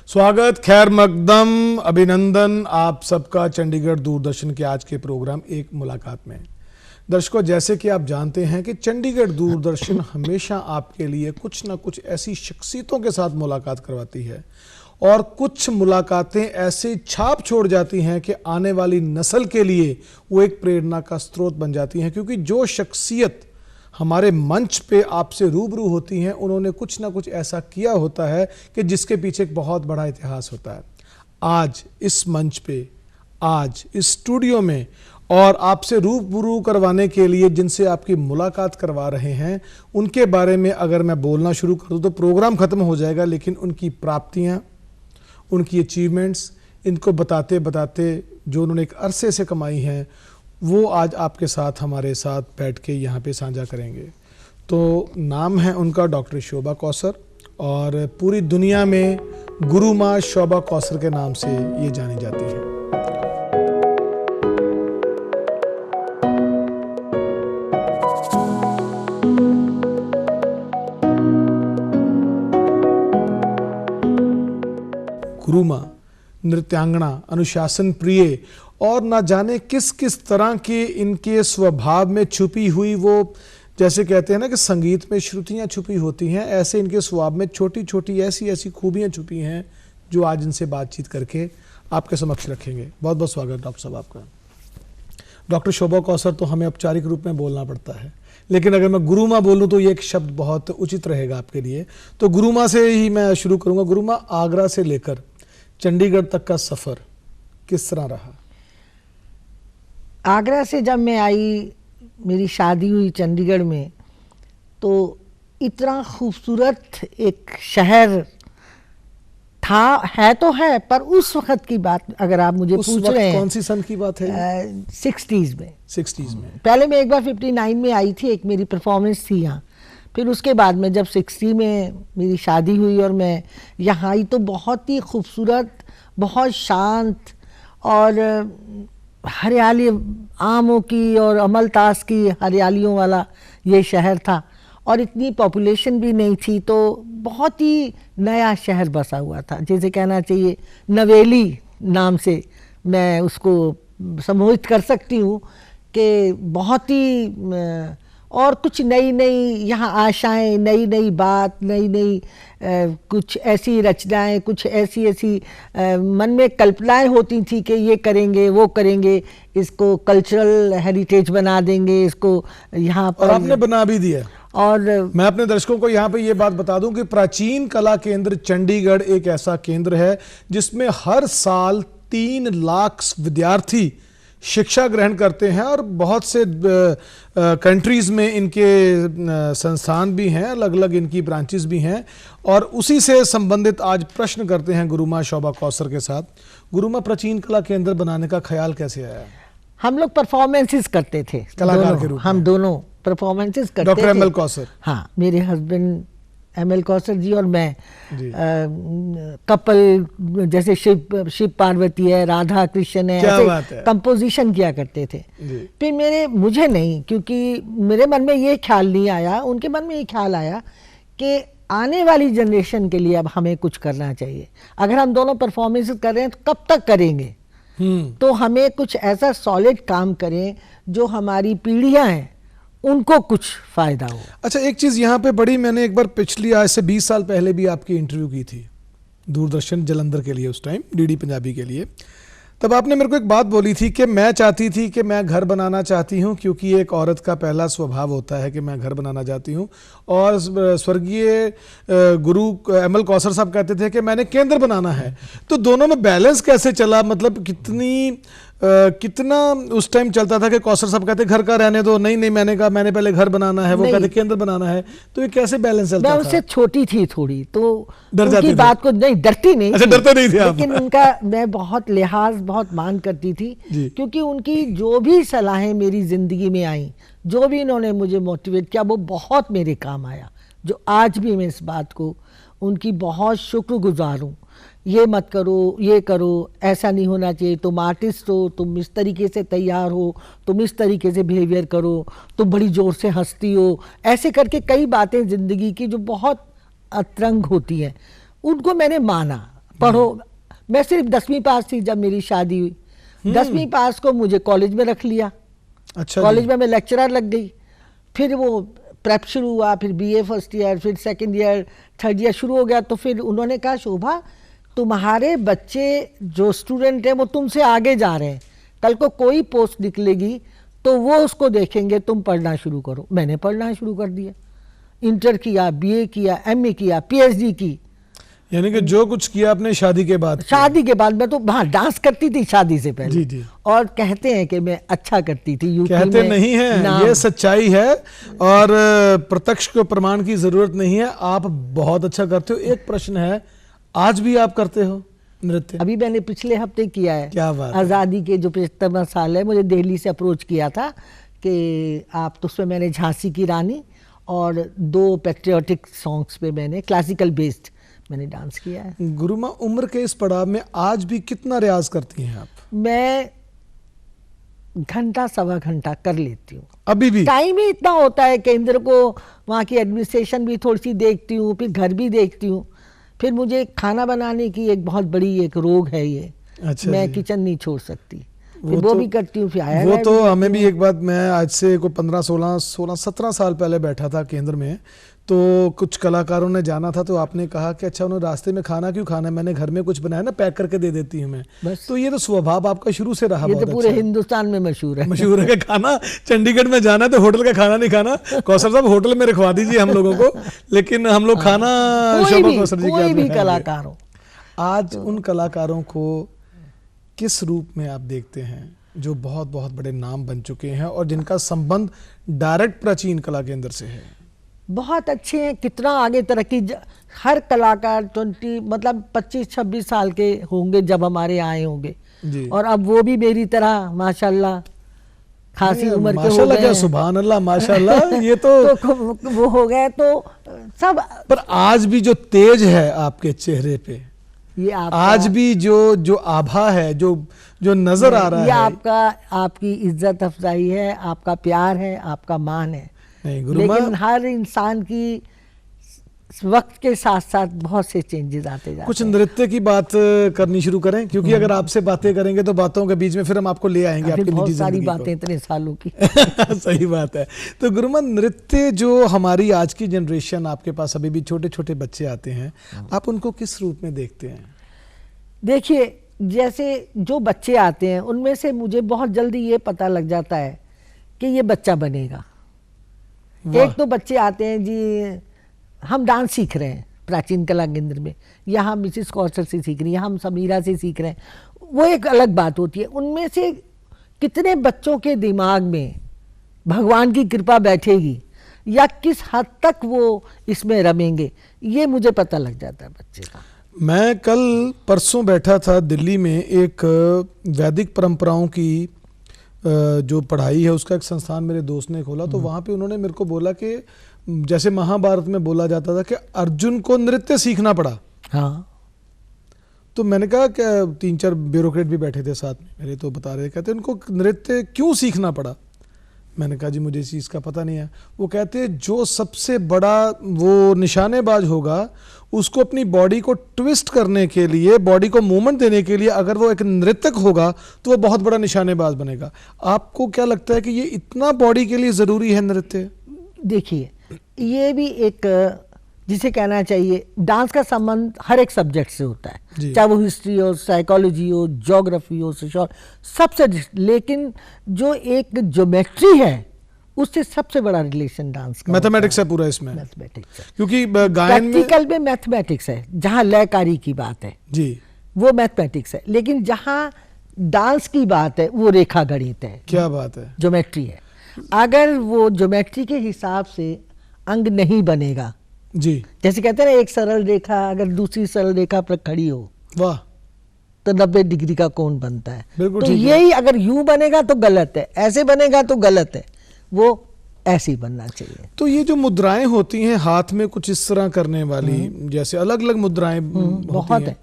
स्वागत, खैर मकदम, अभिनंदन आप सबका चंडीगढ़ दूरदर्शन के आज के प्रोग्राम एक मुलाकात में। दर्शकों, जैसे कि आप जानते हैं कि चंडीगढ़ दूरदर्शन हमेशा आपके लिए कुछ ना कुछ ऐसी शख्सियतों के साथ मुलाकात करवाती है और कुछ मुलाकातें ऐसे छाप छोड़ जाती हैं कि आने वाली नस्ल के लिए वो एक प्रेरणा का स्रोत बन जाती हैं, क्योंकि जो शख्सियत हमारे मंच पे आपसे रूबरू होती हैं उन्होंने कुछ ना कुछ ऐसा किया होता है कि जिसके पीछे एक बहुत बड़ा इतिहास होता है। आज इस मंच पे, आज इस स्टूडियो में और आपसे रूबरू करवाने के लिए जिनसे आपकी मुलाकात करवा रहे हैं, उनके बारे में अगर मैं बोलना शुरू कर दूं तो प्रोग्राम ख़त्म हो जाएगा, लेकिन उनकी प्राप्तियां, उनकी अचीवमेंट्स, इनको बताते बताते जो उन्होंने एक अरसे से कमाई हैं वो आज आपके साथ हमारे साथ बैठ के यहाँ पे साझा करेंगे। तो नाम है उनका डॉक्टर शोभा कौसर और पूरी दुनिया में गुरु माँ शोभा कौसर के नाम से ये जानी जाती हैं। गुरु माँ, नृत्यांगना, अनुशासन प्रिय और ना जाने किस किस तरह के इनके स्वभाव में छुपी हुई वो, जैसे कहते हैं ना कि संगीत में श्रुतियाँ छुपी होती हैं, ऐसे इनके स्वभाव में छोटी छोटी ऐसी ऐसी खूबियाँ छुपी हैं जो आज इनसे बातचीत करके आपके समक्ष रखेंगे। बहुत बहुत स्वागत डॉक्टर साहब आपका। डॉक्टर शोभा कौसर तो हमें औपचारिक रूप में बोलना पड़ता है, लेकिन अगर मैं गुरु माँ बोलूँ तो ये एक शब्द बहुत उचित रहेगा आपके लिए। तो गुरु माँ से ही मैं शुरू करूँगा। गुरु माँ, आगरा से लेकर चंडीगढ़ तक का सफ़र किस तरह रहा? आगरा से जब मैं आई, मेरी शादी हुई चंडीगढ़ में, तो इतना खूबसूरत एक शहर था, है तो है, पर उस वक्त की बात अगर आप मुझे पूछ रहे हैं, कौन सी सन की बात है? 60s में। 60s में पहले मैं एक बार 59 में आई थी, एक मेरी परफॉर्मेंस थी यहाँ। फिर उसके बाद में जब 60 में मेरी शादी हुई और मैं यहाँ आई तो बहुत ही खूबसूरत, बहुत शांत और हरियाली, आमों की और अमलतास की हरियालियों वाला ये शहर था और इतनी पॉपुलेशन भी नहीं थी, तो बहुत ही नया शहर बसा हुआ था। जैसे कहना चाहिए नवेली नाम से मैं उसको संबोधित कर सकती हूँ कि बहुत ही और कुछ नई नई यहाँ आशाएं, नई नई बात, नई नई कुछ ऐसी रचनाएं, कुछ ऐसी ऐसी मन में कल्पनाएं होती थी कि ये करेंगे, वो करेंगे, इसको कल्चरल हेरिटेज बना देंगे, इसको यहाँ पर। और आपने बना भी दिया। और मैं अपने दर्शकों को यहाँ पे ये बात बता दूं कि प्राचीन कला केंद्र चंडीगढ़ एक ऐसा केंद्र है जिसमें हर साल 3 लाख विद्यार्थी शिक्षा ग्रहण करते हैं और बहुत से कंट्रीज़ में इनके संस्थान भी हैं, अलग अलग इनकी ब्रांचेस भी हैं। और उसी से संबंधित आज प्रश्न करते हैं गुरु माँ शोभा कौसर के साथ। गुरु माँ, प्राचीन कला केंद्र बनाने का ख्याल कैसे आया? हम लोग परफॉर्मेंस करते थे, कलाकार के रूप में। हम दोनों परफॉर्मेंसेस करते थे। Doctor M L Kausar? हाँ, मेरे husband M L Kausar ji और मैं कपल, जैसे शिव पार्वती है, राधा कृष्ण है, ऐसे कंपोजिशन किया करते थे। फिर मुझे नहीं, क्योंकि मेरे मन में ये ख्याल नहीं आया, उनके मन में ये ख्याल आया कि आने वाली जनरेशन के लिए अब हमें कुछ करना चाहिए। अगर हम दोनों परफॉर्मेंस कर रहे हैं तो कब तक करेंगे? तो हमें कुछ ऐसा सॉलिड काम करें जो हमारी पीढ़ियां हैं उनको कुछ फायदा हो। अच्छा, एक चीज़ यहाँ पे बड़ी, मैंने एक बार पिछली आज से 20 साल पहले भी आपकी इंटरव्यू की थी दूरदर्शन जलंधर के लिए, उस टाइम डीडी पंजाबी के लिए। तब आपने मेरे को एक बात बोली थी कि मैं चाहती थी कि मैं घर बनाना चाहती हूँ, क्योंकि एक औरत का पहला स्वभाव होता है कि मैं घर बनाना चाहती हूँ। और स्वर्गीय गुरु एम एल कौसर साहब कहते थे कि मैंने केंद्र बनाना है। तो दोनों में बैलेंस कैसे चला? मतलब कितना उस टाइम चलता था कि कौसर साहब कहते घर का रहने दो, नहीं नहीं मैंने कहा मैंने पहले घर बनाना है, वो कहते केंद्र बनाना है। तो ये कैसे बैलेंस चलता था? मैं उससे छोटी थी थोड़ी, तो उनकी बात को नहीं डरती नहीं। अच्छा, डरते नहीं थे आप? लेकिन उनका मैं बहुत लिहाज, बहुत मान करती थी, क्योंकि उनकी जो भी सलाहें मेरी जिंदगी में आई, जो भी इन्होंने मुझे मोटिवेट किया, वो बहुत मेरे काम आया। जो आज भी मैं इस बात को उनकी बहुत शुक्रगुजार हूँ। ये मत करो, ये करो, ऐसा नहीं होना चाहिए, तुम आर्टिस्ट हो, तुम इस तरीके से तैयार हो, तुम इस तरीके से बिहेवियर करो, तुम बड़ी ज़ोर से हंसती हो, ऐसे करके कई बातें ज़िंदगी की जो बहुत अतरंग होती हैं उनको मैंने माना। पढ़ो, मैं सिर्फ 10वीं पास थी जब मेरी शादी हुई। 10वीं पास को मुझे कॉलेज में रख लिया। अच्छा कॉलेज जी। में मैं लेक्चरर लग गई। फिर वो प्रेप शुरू हुआ, फिर बीए फर्स्ट ईयर, फिर सेकंड ईयर, थर्ड ईयर शुरू हो गया। तो फिर उन्होंने कहा शोभा तुम्हारे बच्चे जो स्टूडेंट हैं वो तुमसे आगे जा रहे हैं, कल को कोई पोस्ट निकलेगी तो वो उसको देखेंगे, तुम पढ़ना शुरू करो। मैंने पढ़ना शुरू कर दिया, इंटर किया, बीए किया, एमए किया, पीएचडी की। यानी कि जो कुछ किया आपने शादी के बाद किया। शादी के बाद मैं तो हाँ डांस करती थी शादी से पहले। जी जी। और कहते हैं कि मैं अच्छा करती थी। यूपी कहते में नहीं है, नाम- ये सच्चाई है और प्रत्यक्ष को प्रमाण की जरूरत नहीं है। आप बहुत अच्छा करते हो। एक प्रश्न है, आज भी आप करते हो नृत्य? अभी मैंने पिछले हफ्ते किया है। क्या बात है। आज़ादी के जो 75वां साल है, मुझे दिल्ली से अप्रोच किया था कि आप, तो उसमें मैंने झांसी की रानी और 2 पैट्रियोटिक सॉन्ग्स पे मैंने क्लासिकल बेस्ड मैंने डांस किया है। गुरुमा, उम्र के इस पड़ाव में आज भी कितना रियाज करती हैं आप? मैं घंटा सवा घंटा कर लेती हूँ। अभी भी? टाइम ही इतना होता है, केंद्र को वहाँ की एडमिनिस्ट्रेशन भी थोड़ी सी देखती हूँ, फिर घर भी देखती हूँ, फिर मुझे खाना बनाने की एक बहुत बड़ी एक रोग है ये। अच्छा मैं जी। किचन नहीं छोड़ सकती, वो फिर वो तो- भी करती हूँ, फिर आया वो गया तो भी हमें करती भी एक बात, मैं आज से को 17 साल पहले बैठा था केंद्र में, तो कुछ कलाकारों ने जाना था, तो आपने कहा कि अच्छा उन्होंने रास्ते में खाना क्यों खाना है, मैंने घर में कुछ बनाया ना, पैक करके दे देती हूँ मैं। बस। तो ये तो स्वभाव आपका शुरू से रहा। हूँ। ये बहुत तो पूरे अच्छा है। हिंदुस्तान में मशहूर है। मशहूर है कि खाना चंडीगढ़ में जाना है तो होटल का खाना नहीं खाना। कौसर साहब होटल में रखवा दीजिए हम लोगों को, लेकिन हम लोग खाना शोभा कौसर जी के हाथ कोई में भी खाएंगे। कलाकार हो। आज उन कलाकारों को किस रूप में आप देखते हैं जो बहुत बहुत बड़े नाम बन चुके हैं और जिनका संबंध डायरेक्ट प्राचीन कला केंद्र से है? बहुत अच्छे हैं, कितना आगे तरक्की। हर कलाकार 25-26 साल के होंगे जब हमारे आए होंगे, जी। और अब वो भी मेरी तरह माशाल्लाह खासी उम्र के हो माशाल्लाह गए क्या, हैं। सुभान अल्लाह, माशाल्लाह। ये तो वो हो गए तो सब। पर आज भी जो तेज है आपके चेहरे पे, ये आपका, आज भी जो आभा है, जो नजर आ रहा ये है, आपका, आपकी इज्जत अफजाई है, आपका प्यार है, आपका मान है। नहीं गुरुमा, लेकिन हर इंसान की वक्त के साथ साथ बहुत से चेंजेस आते जाते कुछ हैं। नृत्य की बात करनी शुरू करें, क्योंकि अगर आपसे बातें करेंगे तो बातों के बीच में फिर हम आपको ले आएंगे अभी आपकी बहुत निजी सारी जिंदगी बातें को। इतने सालों की। सही बात है। तो गुरुमा, नृत्य जो हमारी आज की जनरेशन, आपके पास अभी भी छोटे छोटे बच्चे आते हैं, आप उनको किस रूप में देखते हैं? देखिए, जैसे जो बच्चे आते हैं उनमें से मुझे बहुत जल्दी ये पता लग जाता है कि ये बच्चा बनेगा। वाह। एक तो बच्चे आते हैं जी, हम डांस सीख रहे हैं प्राचीन कला केंद्र में, या हम मिसिस कौशल से सीख रही हैं, हम समीरा से सीख रहे हैं, वो एक अलग बात होती है। उनमें से कितने बच्चों के दिमाग में भगवान की कृपा बैठेगी या किस हद तक वो इसमें रमेंगे, ये मुझे पता लग जाता है बच्चे का। मैं कल परसों बैठा था दिल्ली में, एक वैदिक परंपराओं की जो पढ़ाई है उसका एक संस्थान मेरे दोस्त ने खोला, तो वहाँ पे उन्होंने मेरे को बोला कि जैसे महाभारत में बोला जाता था कि अर्जुन को नृत्य सीखना पड़ा। हाँ, तो मैंने कहा कि 3-4 ब्यूरोक्रेट भी बैठे थे साथ में मेरे, तो बता रहे, कहते उनको नृत्य क्यों सीखना पड़ा। मैंने कहा जी मुझे इस चीज़ का पता नहीं है। वो कहते जो सबसे बड़ा वो निशानेबाज होगा, उसको अपनी बॉडी को ट्विस्ट करने के लिए, बॉडी को मूवमेंट देने के लिए अगर वो एक नृत्यक होगा तो वो बहुत बड़ा निशानेबाज बनेगा। आपको क्या लगता है कि ये इतना बॉडी के लिए ज़रूरी है नृत्य? देखिए, ये भी एक जिसे कहना चाहिए, डांस का संबंध हर एक सब्जेक्ट से होता जी। है, चाहे वो हिस्ट्री हो, साइकोलॉजी हो, ज्योग्राफी हो, सोशल, सबसे। लेकिन जो एक ज्योमेट्री है उससे सबसे बड़ा रिलेशन डांस का मैथमेटिक्स है पूरा इसमें, मैथमेटिक्स है। क्योंकि गायन में प्रैक्टिकल में मैथमेटिक्स है, जहाँ लयकारी की बात है जी वो मैथमेटिक्स है, लेकिन जहाँ डांस की बात है वो रेखा गणित है, क्या बात है। ज्योमेट्री है। अगर वो ज्योमेट्री के हिसाब से अंग नहीं बनेगा, जी जैसे कहते हैं ना, एक सरल रेखा अगर दूसरी सरल रेखा पर खड़ी हो वाह, तो 90 डिग्री का कोण बनता है। बिल्कुल तो ठीक है। यही अगर यूं बनेगा तो गलत है, ऐसे बनेगा तो गलत है, वो ऐसे ही बनना चाहिए। तो ये जो मुद्राएं होती हैं हाथ में कुछ इस तरह करने वाली, जैसे अलग अलग मुद्राएं होती बहुत हैं, है।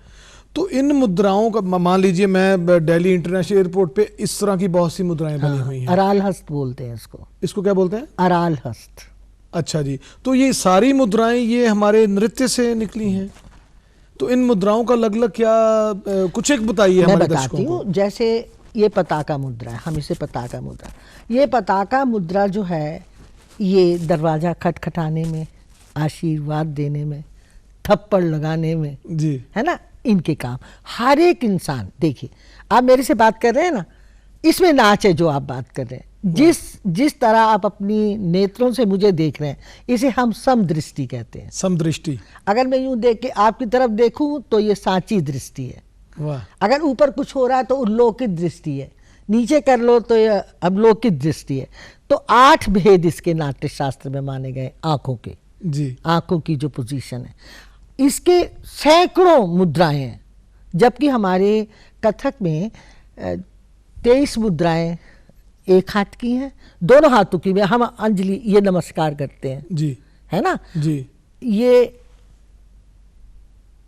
तो इन मुद्राओं का मान लीजिए मैं दिल्ली इंटरनेशनल एयरपोर्ट पे इस तरह की बहुत सी मुद्राएं बनी हुई हैं। अराल हस्त बोलते हैं इसको। इसको क्या बोलते हैं? अराल हस्त। अच्छा जी, तो ये सारी मुद्राएं ये हमारे नृत्य से निकली हैं। तो इन मुद्राओं का अलग अलग क्या कुछ एक बताइए मैं हमारे बताती दर्शकों को। हूँ, जैसे ये पताका मुद्रा है, हम इसे पताका मुद्रा, ये पताका मुद्रा जो है ये दरवाजा खटखटाने में, आशीर्वाद देने में, थप्पड़ लगाने में, जी है ना, इनके काम। हर एक इंसान, देखिए आप मेरे से बात कर रहे हैं ना, इसमें नाच है जो आप बात कर रहे हैं। जिस तरह आप अपनी नेत्रों से मुझे देख रहे हैं, इसे हम समदृष्टि कहते हैं। समदृष्टि। अगर मैं यूं देख के आपकी तरफ देखूं तो ये सांची दृष्टि है। वाह। अगर ऊपर कुछ हो रहा है तो उल्लोकित दृष्टि है, नीचे कर लो तो ये अवलोकित दृष्टि है। तो 8 भेद इसके नाट्य शास्त्र में माने गए आंखों के। जी। आंखों की जो पोजीशन है, इसके सैकड़ों मुद्राएं हैं, जबकि हमारे कथक में 23 मुद्राएं एक हाथ की हैं, दोनों हाथों की में हम अंजलि ये नमस्कार करते हैं, जी। है ना। जी।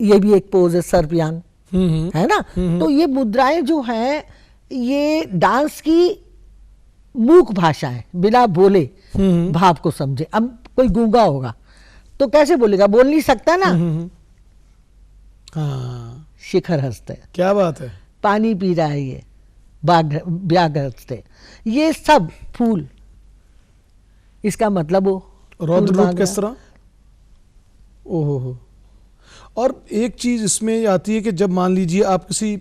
ये भी एक पोज है, सर्पियान, है ना। तो ये मुद्राएं जो हैं ये डांस की मूक भाषा है, बिना बोले भाव को समझे। अब कोई गूंगा होगा तो कैसे बोलेगा, बोल नहीं सकता ना। हाँ, शिखर हस्त है, क्या बात है। पानी पी रहा है, ये व्याघ्र हस्त है, ये सब फूल, इसका मतलब वो रौद्र फूल रूप मांग किस रहा। तरह। ओहो हो। और एक चीज इसमें आती है कि जब मान लीजिए आप किसी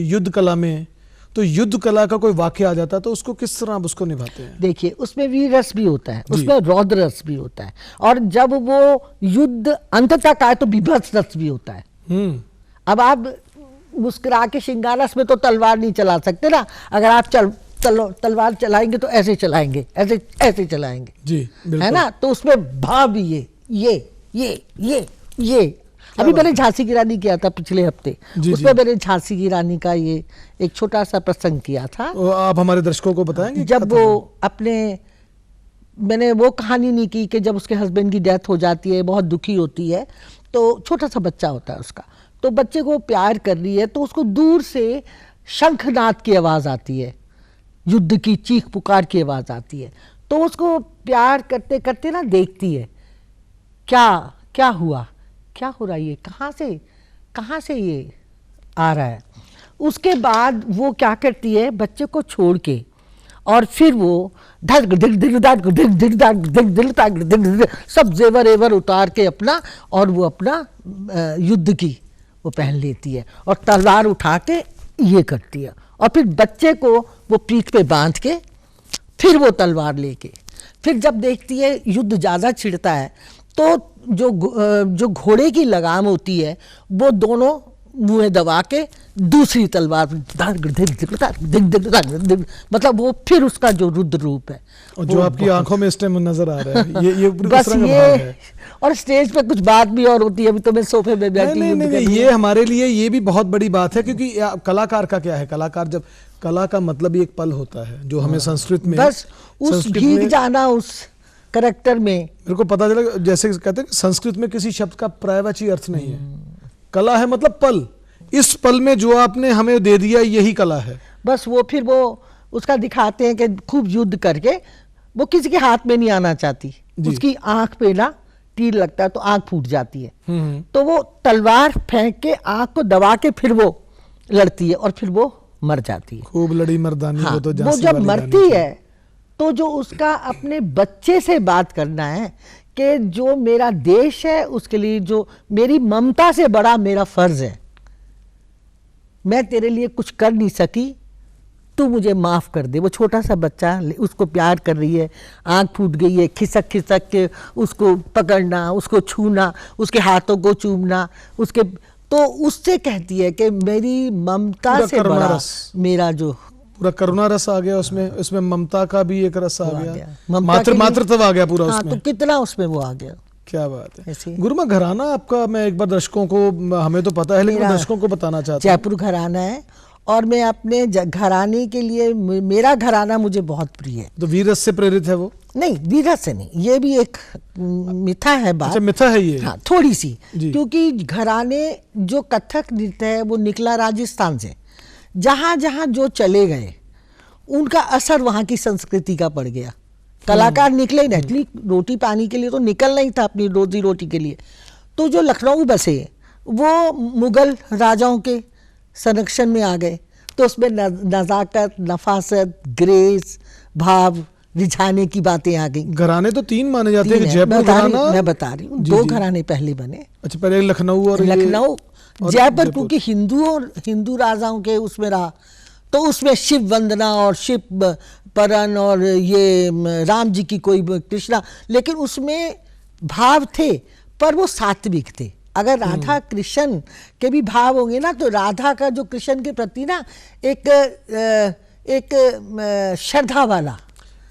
युद्ध कला में, तो युद्ध कला का कोई वाक्य आ जाता है तो उसको किस तरह आप उसको निभाते हैं? देखिए उसमें वीर रस भी होता है, जी। उसमें रौद्र रस भी होता है, और जब वो युद्ध अंत तक आए तो बीभत्स रस भी होता है। अब आप मुस्कुरा के श्रृंगारस में तो तलवार नहीं चला सकते ना। अगर आप तलवार चलाएंगे तो ऐसे चलाएंगे, ऐसे ऐसे चलाएंगे, जी बिल्कुल। है ना। तो उसमें भाव भी ये अभी मैंने झांसी की रानी किया था पिछले हफ्ते, उसमें मैंने झांसी की रानी का ये एक छोटा सा प्रसंग किया था। आप हमारे दर्शकों को बताएंगे। जब वो मैंने वो कहानी नहीं की कि जब उसके हस्बैंड की डेथ हो जाती है, बहुत दुखी होती है, तो छोटा सा बच्चा होता है उसका, तो बच्चे को प्यार कर रही है, तो उसको दूर से शंखनाद की आवाज़ आती है, युद्ध की चीख पुकार की आवाज़ आती है। तो उसको प्यार करते करते ना देखती है, क्या हुआ, क्या हो रहा है, ये कहाँ से ये आ रहा है। उसके बाद वो क्या करती है, बच्चे को छोड़ के, और फिर वो सब जेवर एवर उतार के अपना, और वो अपना युद्ध की वो पहन लेती है, और तलवार उठा के ये करती है, और फिर बच्चे को वो पीठ पे बांध के फिर वो तलवार लेके, फिर जब देखती है युद्ध ज़्यादा छिड़ता है तो जो घोड़े की लगाम होती है वो दोनों मुंह दबा के दूसरी तलवार, मतलब वो फिर उसका जो रुद्र रूप है, और जो आपकी आंखों में इस टाइम नजर आ रहा है, ये बस ये। और स्टेज पे कुछ बात भी और होती है, अभी तो मैं सोफे में बैठी हूं। नहीं, ये हमारे लिए ये भी बहुत बड़ी बात है, क्योंकि कलाकार का क्या है, कलाकार जब कला का मतलब ही एक पल होता है, जो हमें संस्कृत में बस उस भीग जाना उस करैक्टर में। मेरे को पता चला, जैसे कहते हैं संस्कृत में किसी शब्द का पर्यायवाची अर्थ नहीं है, कला है मतलब पल, इस पल में जो आपने हमें दे दिया यही कला है। बस वो फिर वो उसका दिखाते हैं कि खूब युद्ध करके वो किसी के हाथ में नहीं आना चाहती, उसकी आंख पे ना तीर लगता है तो आंख फूट जाती है, तो वो तलवार फेंक के आंख को दबा के फिर वो लड़ती है, और फिर वो मर जाती है। खूब लड़ी मर्दानी। हाँ, वो जब मरती है तो जो उसका अपने बच्चे से बात करना है कि जो मेरा देश है उसके लिए जो मेरी ममता से बड़ा मेरा फर्ज है, मैं तेरे लिए कुछ कर नहीं सकी, तू मुझे माफ कर दे। वो छोटा सा बच्चा उसको प्यार कर रही है, आंख फूट गई है, खिसक खिसक के उसको पकड़ना, उसको छूना, उसके हाथों को चूमना, उसके, तो उससे कहती है कि मेरी ममता से बड़ा मेरा जो पूरा करुणा रस आ गया उसमें ममता का भी एक रस आ गया, मातृत्व आ गया पूरा उसमें। तो कितना उसमें वो आ गया। क्या बात है। गुरुमा, घराना आपका मैं एक बार दर्शकों को, हमें तो पता है लेकिन दर्शकों को बताना चाहता हूं। जयपुर घराना है, और मैं अपने घराने के लिए, मेरा घराना मुझे बहुत प्रिय है। तो वीरस से प्रेरित है वो? नहीं, वीरस से नहीं, ये भी एक मिथा है बात। अच्छा, मिथा है ये? हाँ, थोड़ी सी, जी। क्योंकि घराने जो कथक नृत्य है वो निकला राजस्थान से। जहाँ जहाँ जो चले गए उनका असर वहाँ की संस्कृति का पड़ गया। कलाकार निकले नहीं, एटलीस्ट रोटी पानी के लिए तो निकलना ही था, अपनी रोजी रोटी के लिए। तो जो लखनऊ बसे वो मुगल राजाओं के संरक्षण में आ गए, तो उसमें नज़ाकत, नफासत, ग्रेस, भाव, रिझाने की बातें आ गई। घराने तो 3 माने जाते हैं, तीन है, जयपुर घराना। मैं बता रही हूँ, जी, 2 जी। घराने पहले बने। अच्छा, पहले लखनऊ और लखनऊ, और जयपुर क्योंकि हिंदू राजाओं के उसमें रहा, तो उसमें शिव वंदना और शिव परन और ये राम जी की कोई कृष्णा, लेकिन उसमें भाव थे पर वो सात्विक थे। अगर राधा कृष्ण के भी भाव होंगे ना, तो राधा का जो कृष्ण के प्रति ना एक श्रद्धा वाला।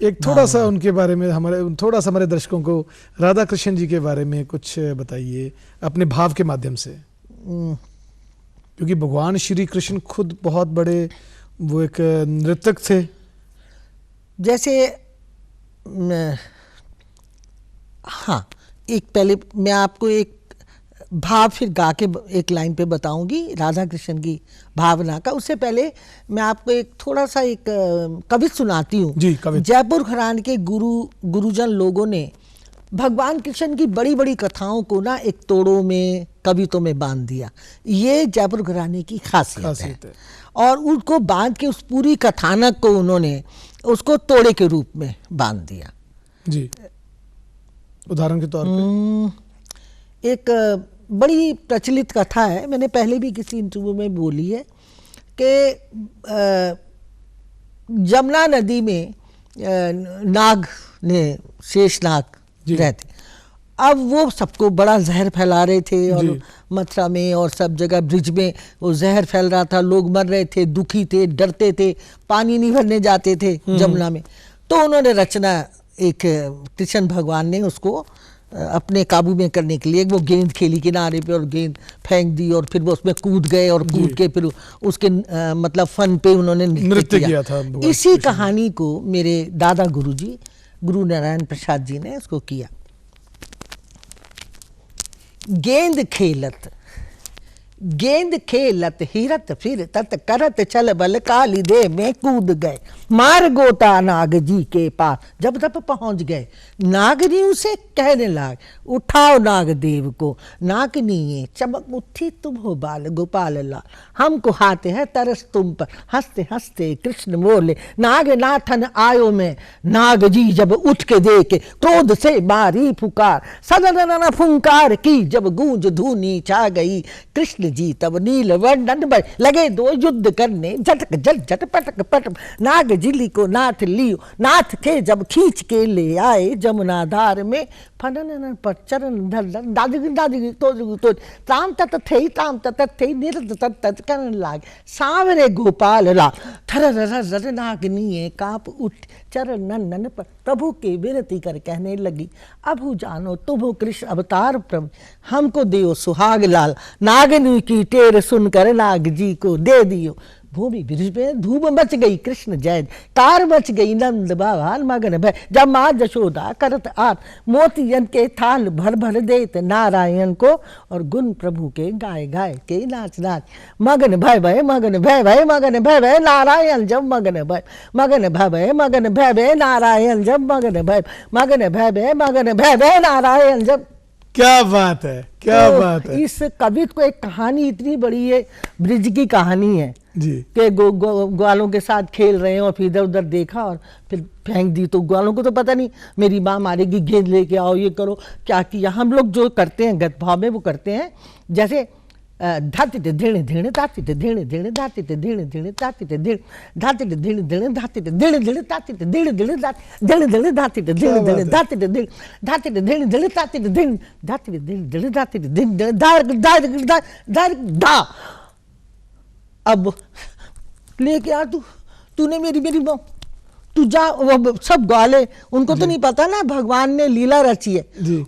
एक थोड़ा सा उनके बारे में हमारे दर्शकों को राधा कृष्ण जी के बारे में कुछ बताइए अपने भाव के माध्यम से, क्योंकि भगवान श्री कृष्ण खुद बहुत बड़े वो एक नृतक थे। जैसे हाँ, एक पहले मैं आपको एक भाव फिर गा के एक लाइन पे बताऊंगी राधा कृष्ण की भावना का। उससे पहले मैं आपको एक थोड़ा सा एक कविता सुनाती हूँ। जी, कविता। जयपुर घराने के गुरुजन लोगों ने भगवान कृष्ण की बड़ी बड़ी कथाओं को ना एक तोड़ों में, कवितों में बांध दिया। ये जयपुर घराने की खासियत है। और उनको बांध के उस पूरी कथानक को उन्होंने उसको तोड़े के रूप में बांध दिया। जी, उदाहरण के तौर पे एक बड़ी प्रचलित कथा है, मैंने पहले भी किसी इंटरव्यू में बोली है कि जमुना नदी में नाग ने, शेष नाग रहते, अब वो सबको बड़ा जहर फैला रहे थे और मथुरा में और सब जगह ब्रिज में वो जहर फैल रहा था, लोग मर रहे थे, दुखी थे, डरते थे, पानी नहीं भरने जाते थे जमुना में। तो उन्होंने रचना, एक कृष्ण भगवान ने उसको अपने काबू में करने के लिए वो गेंद खेली किनारे पे और गेंद फेंक दी और फिर वो उसमें कूद गए और कूद के फिर उसके मतलब फन पे उन्होंने नृत्य किया था। इसी कहानी को मेरे दादा गुरुजी गुरु नारायण प्रसाद जी ने उसको किया। गेंद खेलत हिरत फिर तत करत चल बल काली दे में कूद गए, मार गोता नाग जी के पास। जब तक पहुंच गए, नागनी उसे कहने लाग, उठाओ नाग देव को, नागनी चमक उठी तुम हो बाल गोपाल लाल, हमको हाथे है तरस तुम पर। हंसते हंसते कृष्ण बोले, नागनाथन आयो में। नाग जी जब उठ के देखे, क्रोध से मारी फुकार, सदन फुंकार की जब गूंज धूनी छा गई। कृष्ण जी तब नील वर्णन में लगे दो युद्ध करने, झटक जल झट पटक पटक। नाग जिली को नाथ लियो, नाथ के जब खींच के ले आए जमुना धार में। फनन पर चरण धर दादी दादी तो ताम तत थे निरत तत करन लाग। सावरे गोपाल ला थर नागनी काप उठ चरण नन पर प्रभु के विनती कर कहने लगी, अभु जानो तुम हो कृष्ण अवतार प्रभु, हमको दियो सुहाग लाल। नागनी की टेर सुनकर नाग जी को दे दियो। भूमि ब्रिज में धूम मच गई, कृष्ण जय कार मच गई, नंद बाबाल मगन भय। जब माँ जशोदा करत आत, मोतियन के थाल भर भर देत नारायण को, और गुण प्रभु के गाय गाय के नाच नाच। मगन भय भय मगन भय भय मगन भय भय नारायण जब मगन भय, मगन भय भय मगन भय भय नारायण जब मगन भय, मगन भय भय मगन भय भय नारायण जब। क्या बात है, क्या तो बात है। इस कविता को एक कहानी इतनी बड़ी है, ब्रिज की कहानी है जी, कि ग्वालों के साथ खेल रहे हैं और फिर इधर उधर देखा और फिर फेंक दी। तो ग्वालों को तो पता नहीं मेरी माँ मारेगी, गेंद लेके आओ, ये करो, क्या किया। हम लोग जो करते हैं गत भाव में वो करते हैं, जैसे धाती धेणे धेणे धाती धेणे धेणे धाती धेणे धेणे धाती धेणे धाती धेणे धेणे धाती धेणे धेणे धाती धेणे धेणे धेणे धेणे धाती धेणे धेणे धाती धेणे धाती धेणे धेणे धाती धेणे धाती धेणे धेणे धाती धेणे धार धा। अब लेके आ, तूने मेरी तू जा, वो सब ग्वाले उनको तो नहीं पता ना भगवान ने लीला रची है।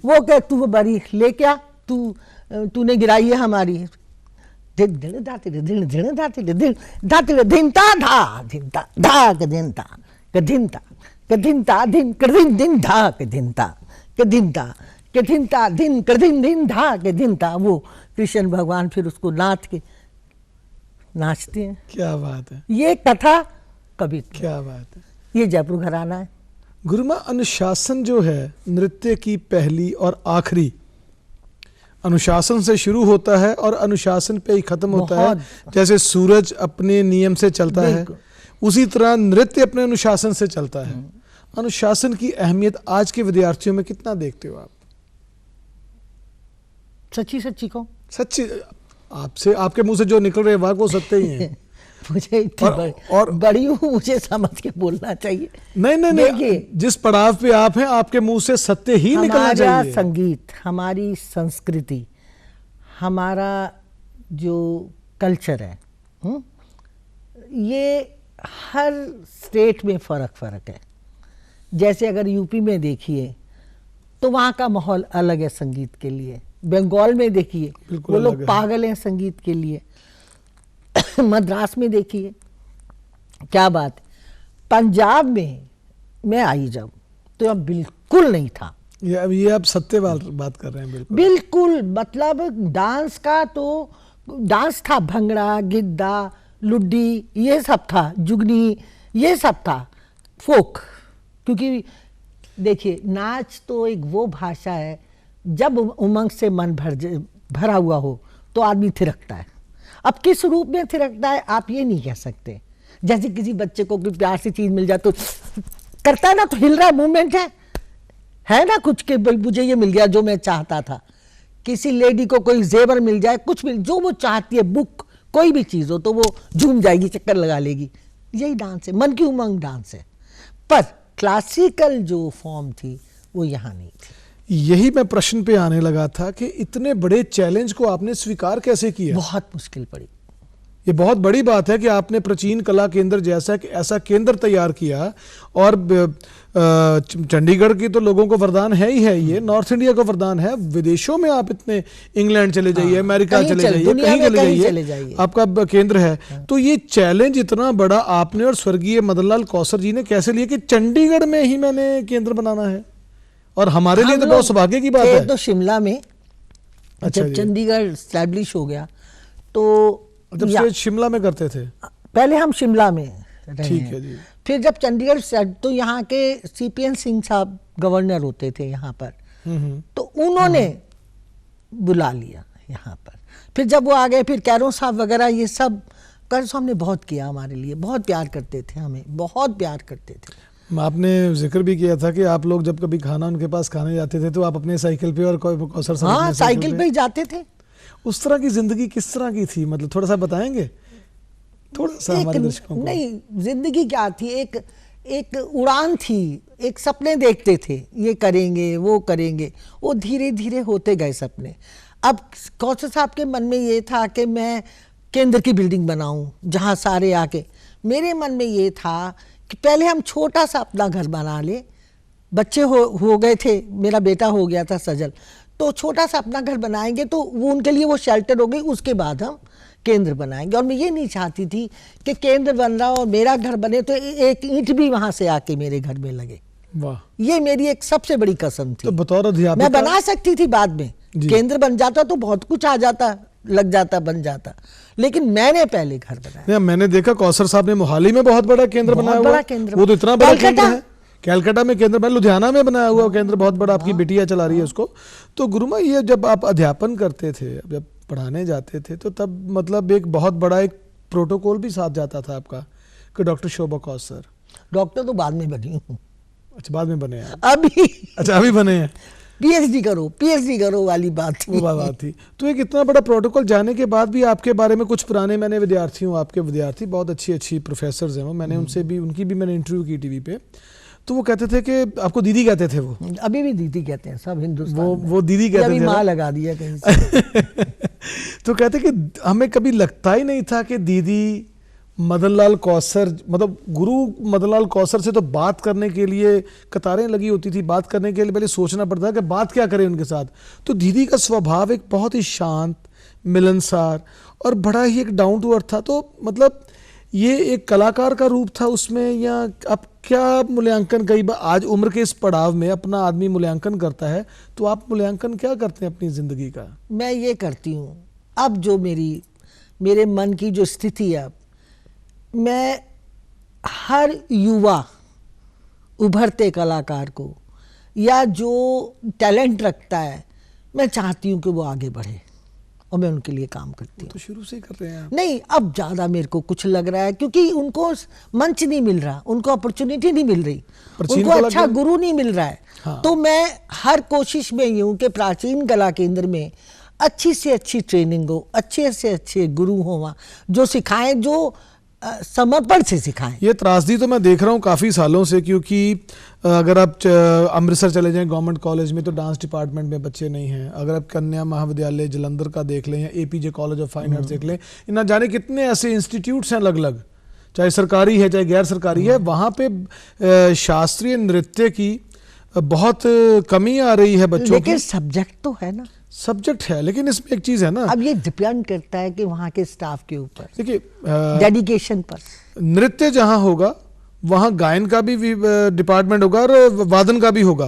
वो कह तू बड़ी लेके आ, तूने गिराई है हमारी। दिन दिन धा तिरे दिन दिन धा तिरे दिन धा तिरे दिन ता धा कदिनता कदिनता कदिनता दिन कदिन दिन धा कदिनता कदिनता कदिनता दिन कदिन दिन धा कदिनता। वो कृष्ण भगवान फिर उसको नाचते हैं। क्या बात है, ये कथा कवित्व, क्या बात है। ये जयपुर घराना है। गुरुमा, अनुशासन जो है नृत्य की पहली और आखिरी, अनुशासन से शुरू होता है और अनुशासन पे ही खत्म होता है। जैसे सूरज अपने नियम से चलता है, उसी तरह नृत्य अपने अनुशासन से चलता है। अनुशासन की अहमियत आज के विद्यार्थियों में कितना देखते हो आप? सच्ची सच्ची को सच्ची, आपसे, आपके मुंह से जो निकल रहे वाक वो सत्य ही है। मुझे इतनी और बड़ी हूँ, मुझे समझ के बोलना चाहिए। नहीं, जिस पड़ाव पे आप हैं आपके मुंह से सत्य ही निकलना चाहिए। हमारा संगीत, हमारी संस्कृति, हमारा जो कल्चर है, ये हर स्टेट में फर्क है। जैसे अगर यूपी में देखिए तो वहाँ का माहौल अलग है संगीत के लिए। बंगाल में देखिए वो लोग पागल हैं संगीत के लिए। मद्रास में देखिए क्या बात है। पंजाब में मैं आई जब, तो अब बिल्कुल नहीं था। ये आप सत्य बात कर रहे हैं। बिल्कुल मतलब डांस का तो डांस था, भंगड़ा, गिद्दा, लुड्डी, ये सब था, जुगनी, ये सब था, फोक। क्योंकि देखिए नाच तो एक वो भाषा है, जब उमंग से मन भरा हुआ हो तो आदमी थिरकता है। अब किस रूप में थिरकता है आप ये नहीं कह सकते। जैसे किसी बच्चे को कोई प्यार से चीज मिल जाए तो करता है ना, तो हिल रहा है, मूवमेंट है ना कुछ के, मुझे ये मिल गया जो मैं चाहता था। किसी लेडी को कोई जेवर मिल जाए, कुछ मिल, जो वो चाहती है, बुक कोई भी चीज हो तो वो झूम जाएगी, चक्कर लगा लेगी। यही डांस है, मन की उमंग डांस है। पर क्लासिकल जो फॉर्म थी वो यहाँ नहीं थी। यही मैं प्रश्न पे आने लगा था कि इतने बड़े चैलेंज को आपने स्वीकार कैसे किया? बहुत मुश्किल पड़ी। ये बहुत बड़ी बात है कि आपने प्राचीन कला केंद्र जैसा कि ऐसा केंद्र तैयार किया। और चंडीगढ़ की तो लोगों को वरदान है ही है, ये नॉर्थ इंडिया को वरदान है। विदेशों में आप इतने, इंग्लैंड चले जाइए, अमेरिका चले जाइए, कहीं चले जाइए, आपका केंद्र है। तो ये चैलेंज इतना बड़ा आपने और स्वर्गीय मदन लाल कौसर जी ने कैसे लिया कि चंडीगढ़ में ही मैंने केंद्र बनाना है? और हमारे लिए तो बहुत सौभाग्य की बात है। तो शिमला में जब चंडीगढ़ स्टैब्लिश हो गया तो जब से शिमला में करते थे? पहले हम शिमला में रहे। ठीक है जी। फिर जब चंडीगढ़ तो यहाँ के CPN सिंह साहब गवर्नर होते थे यहाँ पर, तो उन्होंने बुला लिया यहाँ पर। फिर जब वो आ गए, फिर कैरों साहब वगैरह, ये सब कैरों साहब ने बहुत किया हमारे लिए, बहुत प्यार करते थे, हमें बहुत प्यार करते थे। आपने जिक्र भी किया था कि आप लोग जब कभी खाना उनके पास खाने जाते थे तो आप अपने साइकिल पे और कौसर साहब, हाँ, साइकिल पे ही जाते थे। उस तरह की जिंदगी किस तरह की थी, मतलब थोड़ा सा बताएंगे? थोड़ा सा हमारे दर्शकों को। नहीं, जिंदगी क्या थी, एक उड़ान थी, एक सपने देखते थे, ये करेंगे वो करेंगे, वो धीरे धीरे होते गए सपने। अब कौशल साहब के मन में ये था कि मैं केंद्र की बिल्डिंग बनाऊं जहां सारे आके। मेरे मन में ये था कि पहले हम छोटा सा अपना घर बना ले। बच्चे हो गए थे, मेरा बेटा हो गया था सजल, तो छोटा सा अपना घर बनाएंगे तो वो उनके लिए वो शेल्टर हो गई, उसके बाद हम केंद्र बनाएंगे। और मैं ये नहीं चाहती थी कि केंद्र बन रहा और मेरा घर बने तो एक ईंट भी वहां से आके मेरे घर में लगे। वाह, ये मेरी एक सबसे बड़ी कसम थी। तो बतौर अध्यापिका मैं बना सकती थी बाद में, केंद्र बन जाता तो बहुत कुछ आ जाता, लग जाता, बन जाता, लेकिन मैंने पहले घर बनाया। मैंने देखा कौसर साहब ने मोहाली में बहुत बड़ा केंद्र बनाया हुआ है। वो तो इतना बड़ा केंद्र है। कैलकाटा में केंद्र, लुधियाना में बनाया हुआ केंद्र बहुत बड़ा, आपकी बेटियां चला रही है उसको। तो गुरुमा, ये जब आप अध्यापन करते थे, जब पढ़ाने जाते थे, तो तब मतलब एक बहुत बड़ा एक प्रोटोकॉल भी साथ जाता था आपका कि डॉक्टर शोभा कौसर। डॉक्टर तो बाद में बनी हूँ। अच्छा, बाद में बने हैं अभी? अच्छा, अभी बने हैं। पीएचडी करो वाली बात थी। वो बात थी। तो एक इतना बड़ा प्रोटोकॉल जाने के बाद भी आपके बारे में कुछ पुराने, मैंने विद्यार्थी हूँ, आपके विद्यार्थी बहुत अच्छी प्रोफेसर हैं वो, मैंने उनसे भी, उनकी भी मैंने इंटरव्यू की टीवी पे, तो वो कहते थे कि आपको दीदी कहते थे। वो अभी भी दीदी कहते हैं सब हिंदुस्तान वो दीदी कहते थे, माँ लगा दिया कहीं से। तो कहते कि हमें कभी लगता ही नहीं था कि दीदी मदन लाल कौसर, मतलब गुरु मदन लाल कौसर से तो बात करने के लिए कतारें लगी होती थी, बात करने के लिए पहले सोचना पड़ता कि बात क्या करें उनके साथ। तो दीदी का स्वभाव एक बहुत ही शांत, मिलनसार और बड़ा ही एक डाउन टू अर्थ था। तो मतलब ये एक कलाकार का रूप था उसमें, या आप क्या मूल्यांकन, कई बार आज उम्र के इस पड़ाव में अपना आदमी मूल्यांकन करता है, तो आप मूल्यांकन क्या करते हैं अपनी जिंदगी का? मैं ये करती हूँ, अब जो मेरे मन की जो स्थिति है, अब मैं हर युवा उभरते कलाकार को या जो टैलेंट रखता है, मैं चाहती हूँ कि वो आगे बढ़े और मैं उनके लिए काम करती हूँ। तो शुरू से ही कर रहे हैं आप? नहीं, अब ज्यादा मेरे को कुछ लग रहा है, क्योंकि उनको मंच नहीं मिल रहा, उनको अपॉर्चुनिटी नहीं मिल रही, उनको अच्छा गुरु नहीं मिल रहा है। हाँ। तो मैं हर कोशिश में ये हूँ कि प्राचीन कला केंद्र में अच्छी से अच्छी ट्रेनिंग हो, अच्छे से अच्छे गुरु हो वहाँ, जो सिखाएं, जो समर्पण से सिखाएं। ये त्रासदी तो मैं देख रहा हूँ काफ़ी सालों से, क्योंकि अगर आप अमृतसर चले जाएं गवर्नमेंट कॉलेज में तो डांस डिपार्टमेंट में बच्चे नहीं हैं। अगर आप कन्या महाविद्यालय जलंधर का देख लें या APJ college of fine arts देख लें, ना जाने कितने ऐसे इंस्टीट्यूट्स हैं अलग अलग, चाहे सरकारी है चाहे गैर सरकारी है, वहाँ पे शास्त्रीय नृत्य की बहुत कमी आ रही है बच्चों की। लेकिन सब्जेक्ट तो है ना, सब्जेक्ट है, लेकिन इसमें एक चीज है ना, अब ये डिपेंड करता है कि वहाँ के स्टाफ के ऊपर, देखिए डेडिकेशन पर। नृत्य जहाँ होगा वहाँ गायन का भी डिपार्टमेंट होगा और वादन का भी होगा,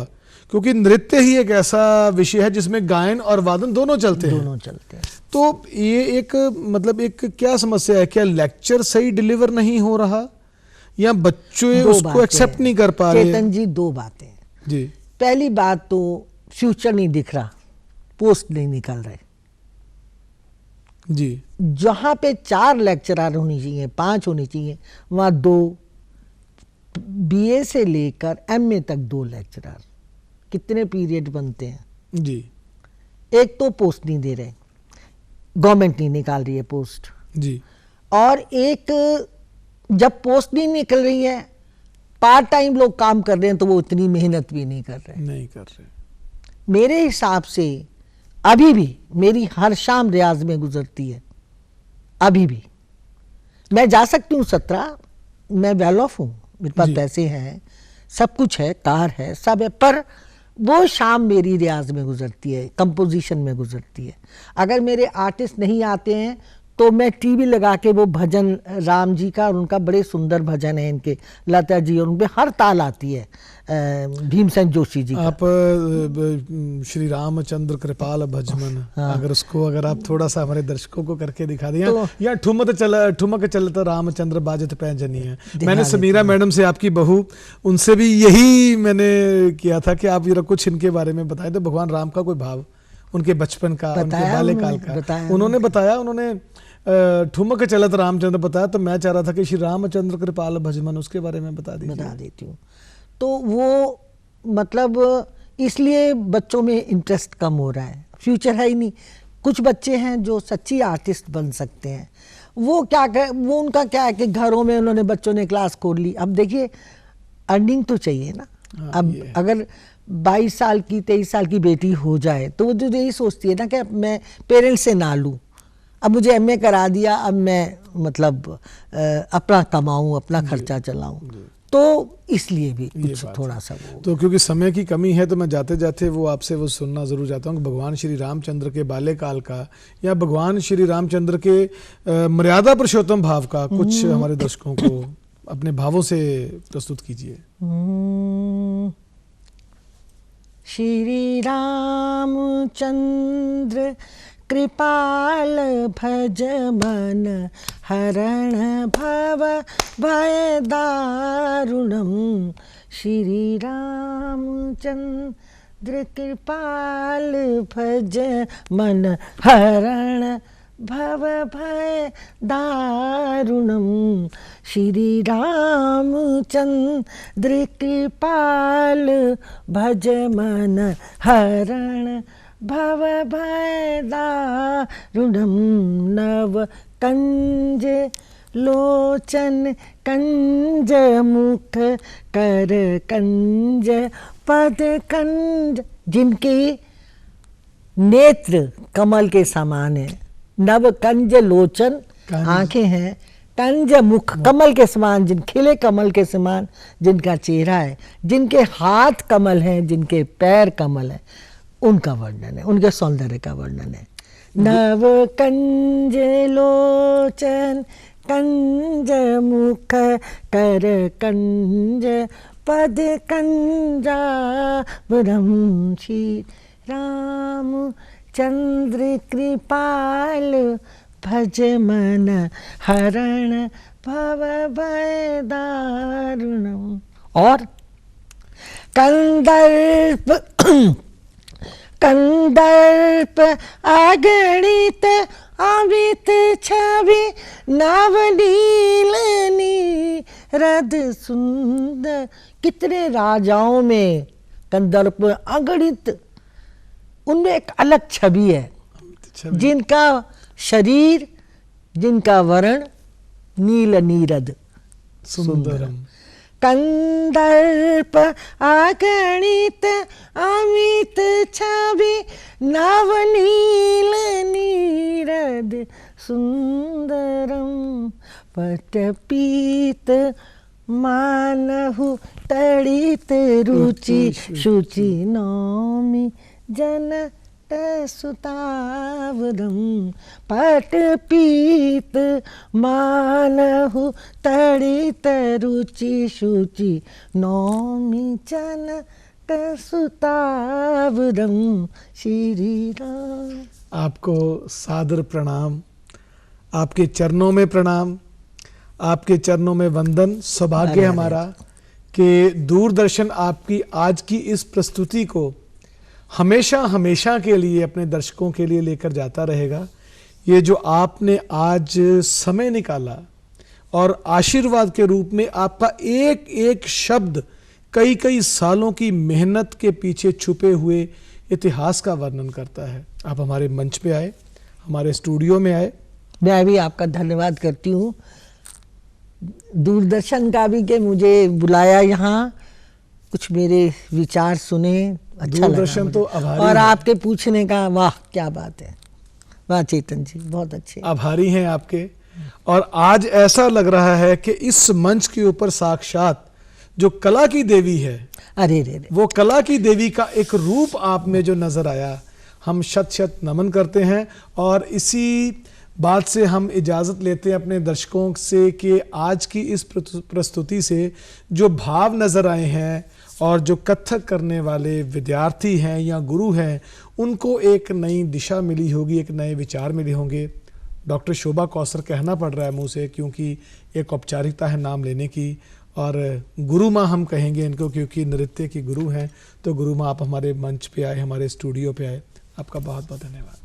क्योंकि नृत्य ही एक ऐसा विषय है जिसमें गायन और वादन दोनों चलते हैं। तो ये एक मतलब एक क्या समस्या है, क्या लेक्चर सही डिलीवर नहीं हो रहा या बच्चे उसको एक्सेप्ट नहीं कर पा रहे? चेतन जी, दो बातें जी। पहली बात तो फ्यूचर नहीं दिख रहा, पोस्ट नहीं निकल रहे जी। जहां पे 4 लेक्चरर होनी चाहिए, 5 होनी चाहिए, वहां 2, बीए से लेकर एमए तक 2 लेक्चरर। कितने पीरियड बनते हैं जी? एक तो पोस्ट नहीं दे रहे, गवर्नमेंट नहीं निकाल रही है पोस्ट जी, और एक जब पोस्ट नहीं निकल रही है, पार्ट टाइम लोग काम कर रहे हैं, तो वो इतनी मेहनत भी नहीं कर रहे। मेरे हिसाब से अभी भी मेरी हर शाम रियाज में गुजरती है, अभी भी मैं जा सकती हूँ 17, मैं वेल ऑफ हूँ, मेरे पास पैसे हैं, सब कुछ है, कार है, सब है, पर वो शाम मेरी रियाज में गुजरती है, कंपोजिशन में गुजरती है। अगर मेरे आर्टिस्ट नहीं आते हैं तो मैं टीवी लगा के वो भजन राम जी का, और उनका बड़े सुंदर भजन है इनके, लता जी, और उनपे हर ताल आती है, भीमसेन जोशी जी का। आप श्री रामचंद्र कृपाल भजमन, हाँ। अगर आप थोड़ा सा हमारे दर्शकों को करके दिखा दें, तो, या ठुमक चलता रामचंद्र बाजत पैंजनी है। मैंने समीरा मैडम से, आपकी बहू, उनसे भी यही मैंने किया था कि आप जरा कुछ इनके बारे में बताएं, तो भगवान राम का कोई भाव, उनके बचपन का, उनके बाल्यकाल का उन्होंने बताया। उन्होंने ठुमक चलत रामचंद्र बताया, तो मैं चाह रहा था कि श्री रामचंद्र कृपाल भजमन, उसके बारे में बता देती हूँ। तो वो मतलब इसलिए बच्चों में इंटरेस्ट कम हो रहा है, फ्यूचर है ही नहीं। कुछ बच्चे हैं जो सच्ची आर्टिस्ट बन सकते हैं, वो वो उनका क्या है कि घरों में उन्होंने, बच्चों ने क्लास खोल ली। अब देखिए अर्निंग तो चाहिए ना। अब अगर 22 साल की 23 साल की बेटी हो जाए तो वो जो यही सोचती है ना कि मैं पेरेंट्स से ना लूँ, अब मुझे एमए करा दिया, अब मैं मतलब अपना कमाऊँ, अपना खर्चा चलाऊँ, तो इसलिए भी कुछ थोड़ा सा वो। तो क्योंकि समय की कमी है, तो मैं जाते जाते वो आपसे वो सुनना जरूर चाहता हूँ कि भगवान श्री रामचंद्र के बाल्यकाल का या भगवान श्री रामचंद्र के मर्यादा पुरुषोत्तम भाव का कुछ हमारे दर्शकों को अपने भावों से प्रस्तुत कीजिए। श्री रामचंद्र कृपाल भज मन हरण भव भय दारुणम। श्री रामचंद्र कृपाल भज मन हरण भव भय दारुणम। श्री रामचंद्र कृपाल भज मन हरण भव भय दारुणम। नव कंज लोचन कंज मुख कर कंज पद कंज, जिनके नेत्र कमल के समान है। नव कंज लोचन आंखें हैं, कंज मुख कमल के समान, जिन खिले कमल के समान जिनका चेहरा है, जिनके हाथ कमल हैं, जिनके पैर कमल हैं, उनका वर्णन है, उनके सौंदर्य का वर्णन है। नव कंज लोचन कंज मुख कर कंज पद कंजाबरम श्री राम चंद्र कृपाल भज मन हरण भव भय दारुणम। और कंदर्प कंदर्प अगणित अमित छवि नवनील नीरद सुंदर। कितने राजाओं में कंदर्प अगणित, उनमें एक अलग छवि है, जिनका शरीर, जिनका वर्ण नील नीरद सुंदरम। कंदर्प अगणित अमित छवि नवनील नीरद सुंदरम। पटपीत मानहु तड़ित रुचि शुचि नौमि जनक सुतावरम। पटपीत मानहु तड़ित रुचि शुचि नौमि जनक सुतावरम। श्री राम। आपको सादर प्रणाम, आपके चरणों में प्रणाम, आपके चरणों में वंदन। सौभाग्य हमारा कि दूरदर्शन आपकी आज की इस प्रस्तुति को हमेशा हमेशा के लिए अपने दर्शकों के लिए लेकर जाता रहेगा। ये जो आपने आज समय निकाला और आशीर्वाद के रूप में आपका एक एक शब्द कई कई सालों की मेहनत के पीछे छुपे हुए इतिहास का वर्णन करता है। आप हमारे मंच पे आए, हमारे स्टूडियो में आए। मैं भी आपका धन्यवाद करती हूँ, दूरदर्शन का भी, कि मुझे बुलाया यहाँ, कुछ मेरे विचार सुने, अच्छा दूरदर्शन तो लगा आभारी और है। आपके पूछने का, वाह क्या बात है, वाह चेतन जी बहुत अच्छे। आभारी हैं आपके। और आज ऐसा लग रहा है कि इस मंच के ऊपर साक्षात जो कला की देवी है, अरे रे रे, वो कला की देवी का एक रूप आप में जो नजर आया, हम शत शत नमन करते हैं। और इसी बात से हम इजाज़त लेते हैं अपने दर्शकों से कि आज की इस प्रस्तुति से जो भाव नज़र आए हैं और जो कथक करने वाले विद्यार्थी हैं या गुरु हैं, उनको एक नई दिशा मिली होगी, एक नए विचार मिले होंगे। डॉक्टर शोभा कौसर कहना पड़ रहा है मुँह से, क्योंकि एक औपचारिकता है नाम लेने की। और गुरु माँ हम कहेंगे इनको, क्योंकि नृत्य की गुरु हैं। तो गुरु माँ, आप हमारे मंच पे आए, हमारे स्टूडियो पे आए, आपका बहुत बहुत धन्यवाद।